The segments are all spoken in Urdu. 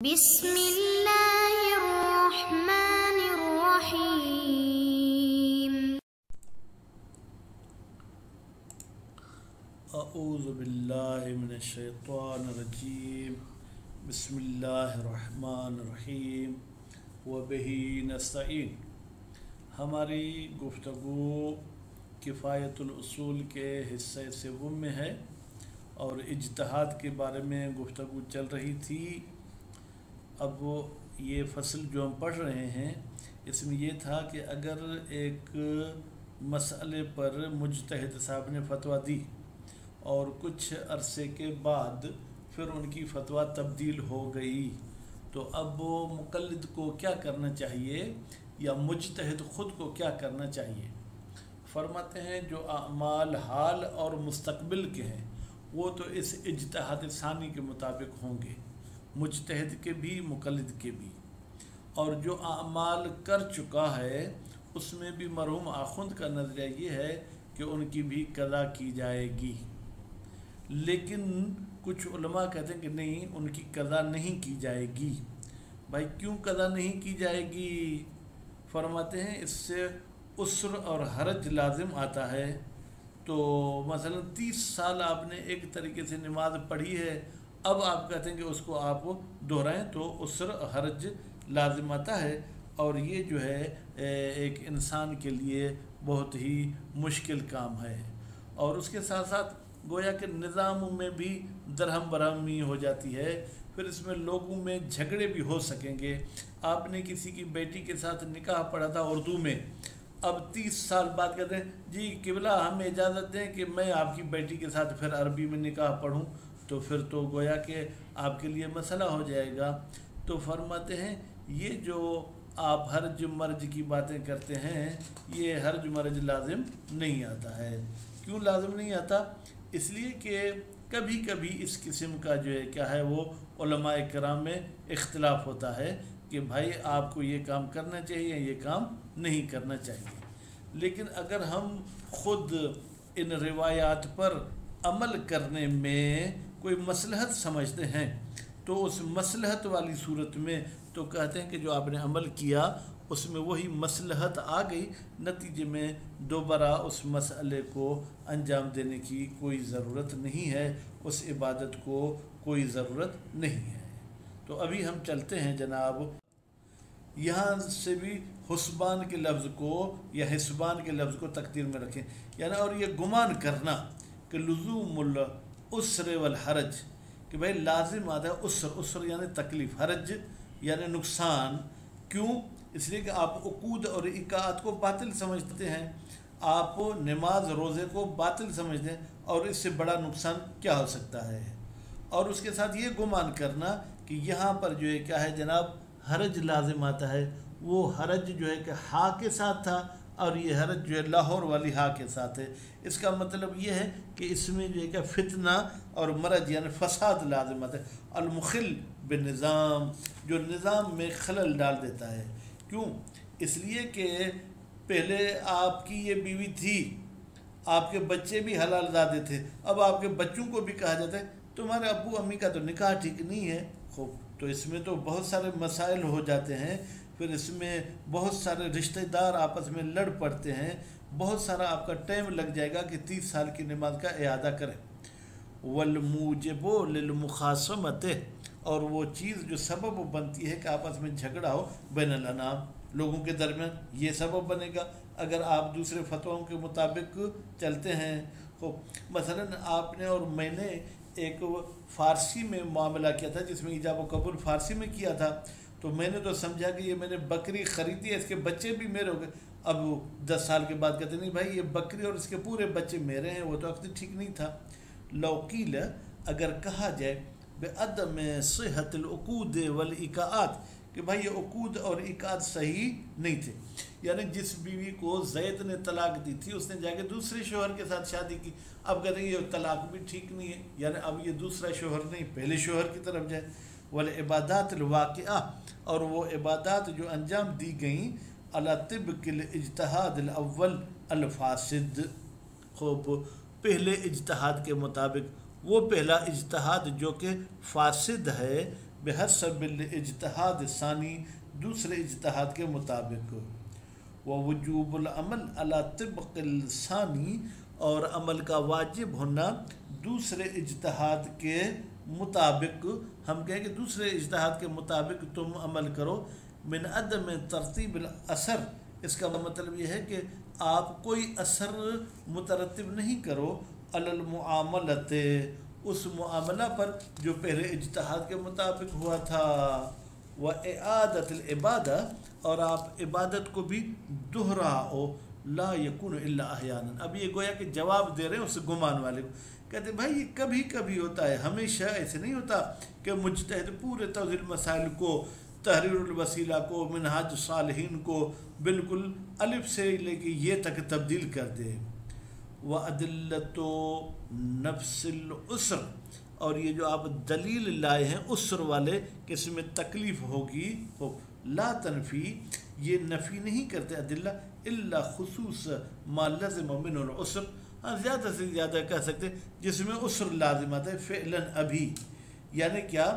بسم اللہ الرحمن الرحیم۔ اعوذ باللہ من الشیطان الرجیم۔ بسم اللہ الرحمن الرحیم وبہ نستعین۔ ہماری گفتگو کفایت الاصول کے حصے سوم میں ہے اور اجتہاد کے بارے میں گفتگو چل رہی تھی۔ اب یہ فصل جو ہم پڑھ رہے ہیں اس میں یہ تھا کہ اگر ایک مسئلے پر مجتہد صاحب نے فتویٰ دی اور کچھ عرصے کے بعد پھر ان کی فتویٰ تبدیل ہو گئی تو اب وہ مقلد کو کیا کرنا چاہیے یا مجتہد خود کو کیا کرنا چاہیے؟ فرماتے ہیں جو اعمال حال اور مستقبل کے ہیں وہ تو اس اجتہاد ثانی کے مطابق ہوں گے، مجتہد کے بھی مقلد کے بھی، اور جو اعمال کر چکا ہے اس میں بھی مرحوم آخوند کا نظریہ یہ ہے کہ ان کی بھی قضا کی جائے گی، لیکن کچھ علماء کہتے ہیں کہ نہیں، ان کی قضا نہیں کی جائے گی۔ بھائی کیوں قضا نہیں کی جائے گی؟ فرماتے ہیں اس سے عسر اور حرج لازم آتا ہے۔ تو مثلا 30 سال آپ نے ایک طریقے سے نماز پڑھی ہے، اب آپ کہتے ہیں کہ اس کو آپ دہرائیں تو عسر حرج لازم آتا ہے، اور یہ جو ہے ایک انسان کے لیے بہت ہی مشکل کام ہے، اور اس کے ساتھ ساتھ گویا کہ نظام میں بھی درہم برہمی ہو جاتی ہے، پھر اس میں لوگوں میں جھگڑے بھی ہو سکیں گے۔ آپ نے کسی کی بیٹی کے ساتھ نکاح پڑھا تھا اردو میں، اب 30 سال بعد کہتے ہیں جی قبلہ ہمیں اجازت دیں کہ میں آپ کی بیٹی کے ساتھ پھر عربی میں نکاح پڑھوں، تو پھر تو گویا کہ آپ کے لیے مسئلہ ہو جائے گا۔ تو فرماتے ہیں یہ جو آپ حرج مرج کی باتیں کرتے ہیں یہ حرج مرج لازم نہیں آتا ہے۔ کیوں لازم نہیں آتا؟ اس لیے کہ کبھی کبھی اس قسم کا جو ہے کیا ہے وہ علماء کرام میں اختلاف ہوتا ہے کہ بھائی آپ کو یہ کام کرنا چاہیے یہ کام نہیں کرنا چاہیے، لیکن اگر ہم خود ان روایات پر عمل کرنے میں کوئی مصلحت سمجھتے ہیں تو اس مصلحت والی صورت میں تو کہتے ہیں کہ جو آپ نے عمل کیا اس میں وہی مصلحت آ گئی، نتیجے میں دوبارہ اس مسئلے کو انجام دینے کی کوئی ضرورت نہیں ہے، اس عبادت کو کوئی ضرورت نہیں ہے۔ تو ابھی ہم چلتے ہیں جناب، یہاں سے بھی حسبان کے لفظ کو یا حسبان کے لفظ کو تقدیر میں رکھیں، یعنی اور یہ گمان کرنا کہ لزوم العسر والحرج کہ بھائی لازم آتا ہے عسر یعنی تکلیف، حرج یعنی نقصان۔ کیوں؟ اس لیے کہ آپ عقود اور اقاعت کو باطل سمجھتے ہیں، آپ نماز روزے کو باطل سمجھتے ہیں، اور اس سے بڑا نقصان کیا ہو سکتا ہے؟ اور اس کے ساتھ یہ گمان کرنا کہ یہاں پر جو ہے کیا ہے جناب حرج لازم آتا ہے، وہ حرج جو ہے کہ ہا کے ساتھ تھا اور یہ حرج جو ہے لاہور والی ہا کے ساتھ ہے۔ اس کا مطلب یہ ہے کہ اس میں جو ہے کہ فتنہ اور مرج یعنی فساد لازم آتا ہے، المخل بالنظام، جو نظام میں خلل ڈال دیتا ہے۔ کیوں؟ اس لیے کہ پہلے آپ کی یہ بیوی تھی، آپ کے بچے بھی حلال زادے تھے، اب آپ کے بچوں کو بھی کہا جاتا ہے تمہارے ابو امی کا تو نکاح ٹھیک نہیں ہے۔ خوب، تو اس میں تو بہت سارے مسائل ہو جاتے ہیں، پھر اس میں بہت سارے رشتہ دار آپس میں لڑ پڑتے ہیں، بہت سارا آپ کا ٹائم لگ جائے گا کہ 30 سال کی نماز کا اعادہ کریں۔ والموجب للمخاصمۃ، اور وہ چیز جو سبب بنتی ہے کہ آپس میں جھگڑا ہو بین الانام، لوگوں کے درمیان، یہ سبب بنے گا اگر آپ دوسرے فتووں کے مطابق چلتے ہیں۔ خوب، مثلا آپ نے اور میں نے ایک فارسی میں معاملہ کیا تھا جس میں ایجاب و قبول فارسی میں کیا تھا، تو میں نے تو سمجھا کہ یہ میں نے بکری خریدی ہے، اس کے بچے بھی میرے ہو گئے، اب 10 سال کے بعد کہتے نہیں بھائی یہ بکری اور اس کے پورے بچے میرے ہیں، وہ تو وقت ٹھیک نہیں تھا۔ لوقیل، اگر کہا جائے بعدم صحت العقود والاقاعات کہ بھائی یہ عقود اور اقاعت صحیح نہیں تھے، یعنی جس بیوی کو زید نے طلاق دی تھی اس نے جا کے دوسرے شوہر کے ساتھ شادی کی، اب کہتے ہیں یہ طلاق بھی ٹھیک نہیں ہے، یعنی اب یہ دوسرا شوہر نہیں پہلے شوہر کی طرف جائے۔ والعبادات الواقعہ، اور وہ عبادات جو انجام دی گئیں علی طبق الاجتہاد الاول الفاسد، خوب پہلے اجتہاد کے مطابق، وہ پہلا اجتہاد جو کہ فاسد ہے، بحسب الاجتہاد ثانی دوسرے اجتہاد کے مطابق، ووجوب العمل علی طبق الثانی اور عمل کا واجب ہونا دوسرے اجتہاد کے مطابق، ہم کہیں کہ دوسرے اجتہاد کے مطابق تم عمل کرو، من عدم ترتیب الاثر، اس کا مطلب یہ ہے کہ آپ کوئی اثر مترتب نہیں کرو علی المعاملۃ، اس معاملہ پر جو پہلے اجتہاد کے مطابق ہوا تھا، وإعادة العبادہ اور آپ عبادت کو بھی دہراؤ، لا یکون الا احیانا۔ اب یہ گویا کہ جواب دے رہے ہیں اس گمان والے کو، کہتے ہیں بھائی یہ کبھی کبھی ہوتا ہے، ہمیشہ ایسے نہیں ہوتا کہ مجتہد پورے توضیح المسائل کو، تحریر الوسیلہ کو، منہاج الصالحین کو بالکل الف سے لے کے یہ تک تبدیل کر دے۔ وَأَدِلَّةُ نَفْسِ الْعُسْرِ، اور یہ جو آپ دلیل لائے ہیں عسر والے کہ اس میں تکلیف ہوگی، لا تنفی، یہ نفی نہیں کرتے ادلہ الا خصوص ما لزم من العسر، زیادہ سے زیادہ کہہ سکتے جس میں عسر لازم آتا ہے، فعلا ابھی، یعنی کیا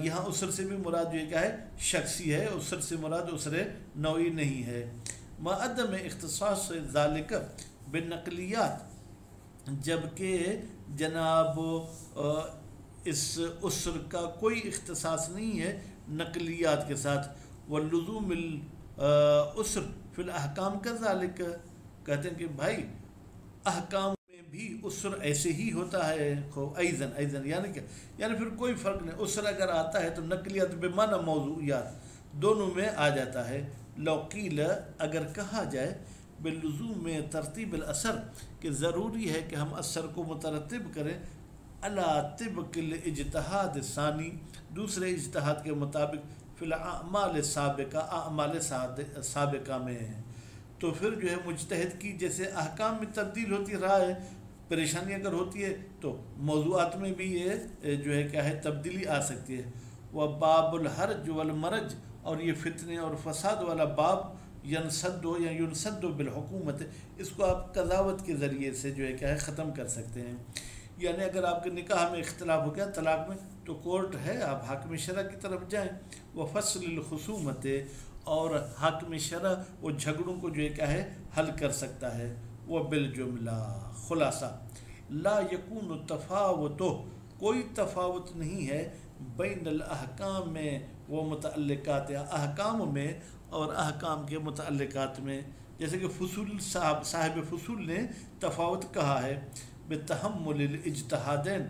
یہاں عسر سے بھی مراد جو کیا ہے شخصی ہے، عسر سے مراد عسر نوعی نہیں ہے۔ ما عدم اختصاص ذالک بالنقلیات، جبکہ جناب اس عسر کا کوئی اختصاص نہیں ہے نقلیات کے ساتھ، واللزوم العسر فی الاحکام کذالک، کہتے ہیں کہ بھائی احکام میں بھی عسر ایسے ہی ہوتا ہے، ایزن یعنی کیا، یعنی پھر کوئی فرق نہیں، عسر اگر آتا ہے تو نقلیات بمعنی موضوعیات دونوں میں آ جاتا ہے۔ لو قیل، اگر کہا جائے باللزوم میں ترتیب الاثر، کہ ضروری ہے کہ ہم اثر کو مترتب کریں علی طبق الاجتہاد الثانی، دوسرے اجتہاد کے مطابق، فی الاعمال السابقہ، اعمال سابقہ میں، تو پھر جو ہے مجتہد کی جیسے احکام میں تبدیل ہوتی رائے، پریشانی اگر ہوتی ہے تو موضوعات میں بھی یہ جو ہے کیا ہے تبدیلی آ سکتی ہے۔ وباب الحرج والمرج، اور یہ فتنے اور فساد والا باب، ینسد بالحکومت، اس کو آپ قضاوت کے ذریعے سے جو ہے کیا ہے ختم کر سکتے ہیں۔ یعنی اگر آپ کے نکاح میں اختلاف ہو گیا طلاق میں، تو کورٹ ہے، آپ حاکم شرع کی طرف جائیں، وفصل الخصومت، اور حاکم شرع وہ جھگڑوں کو جو ہے کیا ہے حل کر سکتا ہے۔ وبالجملہ، خلاصہ، لا یکون التفاوت، کوئی تفاوت نہیں ہے بین الاحکام میں وہ متعلقات، احکام میں اور احکام کے متعلقات میں، جیسے کہ فصول صاحب فصول نے تفاوت کہا ہے بتحمل الاجتہادین،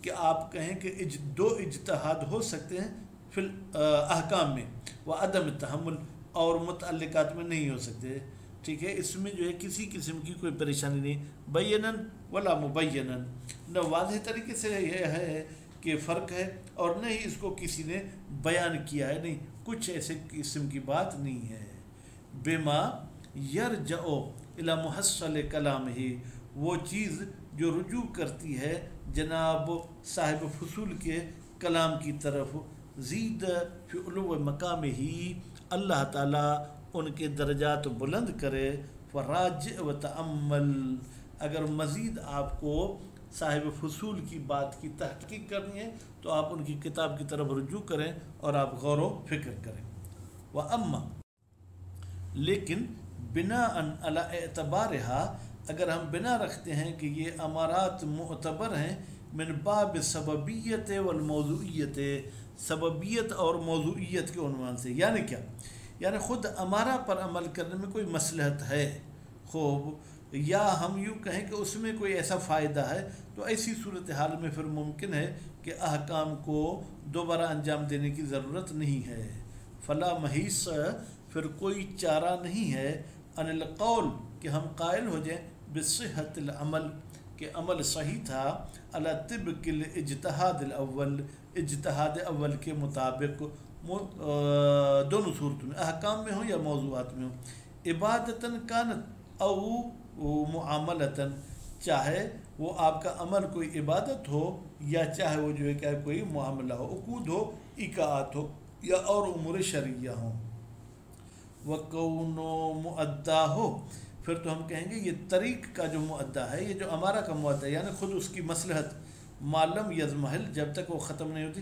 کہ آپ کہیں کہ دو اجتہاد ہو سکتے ہیں فی الاحکام میں، وعدم التحمل، اور متعلقات میں نہیں ہو سکتے، ٹھیک ہے، اس میں جو ہے کسی قسم کی کوئی پریشانی نہیں، بینن ولا مبینن، نہ واضح طریقے سے یہ ہے کہ فرق ہے اور نہ ہی اس کو کسی نے بیان کیا ہے، نہیں، کچھ ایسے قسم کی بات نہیں ہے۔ بما یرجع الی محصل کلام ہی، وہ چیز جو رجوع کرتی ہے جناب صاحب فصول کے کلام کی طرف، زید فی علو مقام ہی، اللہ تعالیٰ ان کے درجات بلند کرے، فراجع و تأمل، اگر مزید آپ کو صاحب فصول کی بات کی تحقیق کرنی ہے تو آپ ان کی کتاب کی طرف رجوع کریں اور آپ غور و فکر کریں۔ وَأَمَّا، لیکن بناءً علی اعتبارها، اگر ہم بنا رکھتے ہیں کہ یہ امارات معتبر ہیں، من باب سببیت والموضوعیت، سببیت اور موضوعیت کے عنوان سے، یعنی کیا، یعنی خود امارہ پر عمل کرنے میں کوئی مصلحت ہے، خوب، یا ہم یوں کہیں کہ اس میں کوئی ایسا فائدہ ہے، تو ایسی صورتحال میں پھر ممکن ہے کہ احکام کو دوبارہ انجام دینے کی ضرورت نہیں ہے۔ فلا محیص، پھر کوئی چارہ نہیں ہے، ان القول، کہ ہم قائل ہو جائیں بصحت العمل، کہ عمل صحیح تھا، علی طبق الاجتہاد الاول، اجتہاد اول کے مطابق، دونوں صورتوں میں، احکام میں ہو یا موضوعات میں ہو، عبادتاً کانت او معاملتاً، چاہے وہ آپ کا عمل کوئی عبادت ہو یا چاہے وہ جو ہے کہ کوئی معاملہ ہو، عقود ہو، اکاعات ہو، یا اور امور شرعیہ ہوں، وَكَوْنُ مُؤَدَّا ہو، پھر تو ہم کہیں گے یہ طریق کا جو مؤدّا ہے، یہ جو امارہ کا مؤدّا، یعنی خود اس کی مصلحت، معلوم یزمحل، جب تک وہ ختم نہیں ہوتی،